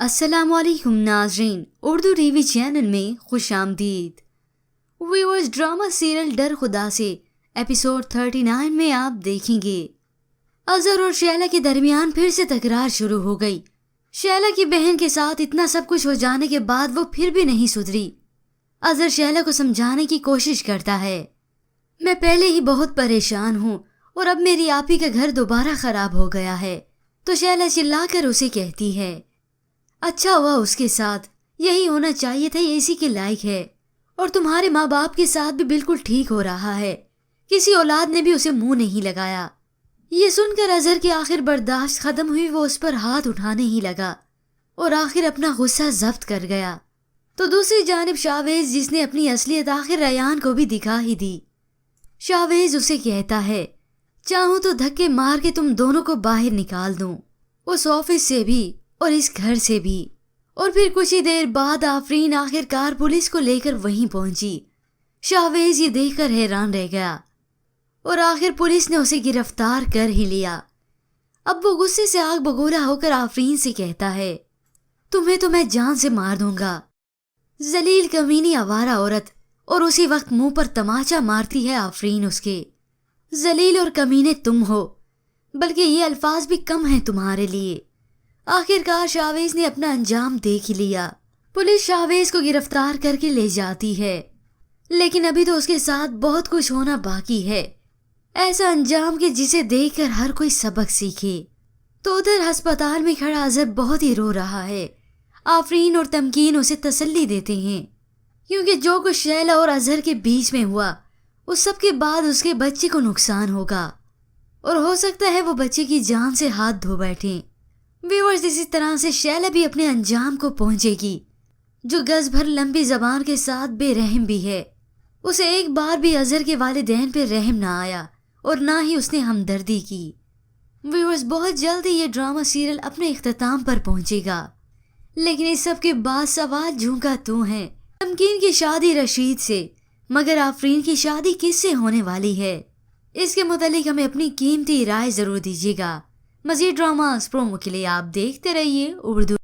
السلام علیکم ناظرین، اردو ٹی وی چینل میں خوش آمدید۔ ویورز، ڈرامہ سیریل ڈر خدا سے ایپیسوڈ 39 میں آپ دیکھیں گے اظہر اور شیلا کے درمیان پھر سے تکرار شروع ہو گئی۔ شیلا کی بہن کے ساتھ اتنا سب کچھ ہو جانے کے بعد وہ پھر بھی نہیں سدھری۔ اظہر شیلا کو سمجھانے کی کوشش کرتا ہے، میں پہلے ہی بہت پریشان ہوں اور اب میری آپی کا گھر دوبارہ خراب ہو گیا ہے۔ تو شیلا چلا کر اسے کہتی ہے، اچھا ہوا اس کے ساتھ، یہی ہونا چاہیے تھا، یہ اسی کے لائق ہے، اور تمہارے ماں باپ کے ساتھ بھی بالکل ٹھیک ہو رہا ہے، کسی اولاد نے بھی اسے منہ نہیں لگایا۔ یہ سن کر اظہر کی آخر برداشت ختم ہوئی، وہ اس پر ہاتھ اٹھانے ہی لگا اور آخر اپنا غصہ ضبط کر گیا۔ تو دوسری جانب شاویز، جس نے اپنی اصلیت آخر ریان کو بھی دکھا ہی دی، شاویز اسے کہتا ہے، چاہوں تو دھکے مار کے تم دونوں کو باہر نکال دوں، اس آفس سے بھی اور اس گھر سے بھی۔ اور پھر کچھ ہی دیر بعد آفرین آخر کار پولیس کو لے کر وہیں پہنچی۔ شاویز یہ دیکھ کر حیران رہ گیا اور آخر پولیس نے اسے گرفتار کر ہی لیا۔ اب وہ غصے سے آگ بگولا ہو کر آفرین سے کہتا ہے، تمہیں تو میں جان سے مار دوں گا، ذلیل کمینی آوارہ عورت۔ اور اسی وقت منہ پر تماچا مارتی ہے آفرین اس کے، ذلیل اور کمینے تم ہو، بلکہ یہ الفاظ بھی کم ہیں تمہارے لیے۔ آخر کار شاویز نے اپنا انجام دیکھ لیا۔ پولیس شاویز کو گرفتار کر کے لے جاتی ہے، لیکن ابھی تو اس کے ساتھ بہت کچھ ہونا باقی ہے، ایسا انجام کہ جسے دیکھ کر ہر کوئی سبق سیکھے۔ تو ادھر ہسپتال میں کھڑا اظہر بہت ہی رو رہا ہے۔ آفرین اور تمکین اسے تسلی دیتے ہیں، کیونکہ جو کچھ شیلا اور اظہر کے بیچ میں ہوا، اس سب کے بعد اس کے بچے کو نقصان ہوگا، اور ہو سکتا ہے وہ بچے کی جان سے ہاتھ دھو بیٹھیں۔ ویورز، اسی طرح سے شیلا بھی اپنے انجام کو پہنچے گی، جو گز بھر لمبی زبان کے ساتھ بے رحم بھی ہے۔ اسے ایک بار بھی اظہر کے والدین پہ رحم نہ آیا اور نہ ہی اس نے ہمدردی کی۔ ویورز، بہت جلد ہی یہ ڈرامہ سیریل اپنے اختتام پر پہنچے گا، لیکن اس سب کے بعد سوال جھونکا تو ہے، تمکین کی شادی رشید سے، مگر آفرین کی شادی کس سے ہونے والی ہے؟ اس کے متعلق ہمیں اپنی قیمتی رائے ضرور دیجیے گا۔ مزید ڈراماز پرومو کے لیے آپ دیکھتے رہیے اردو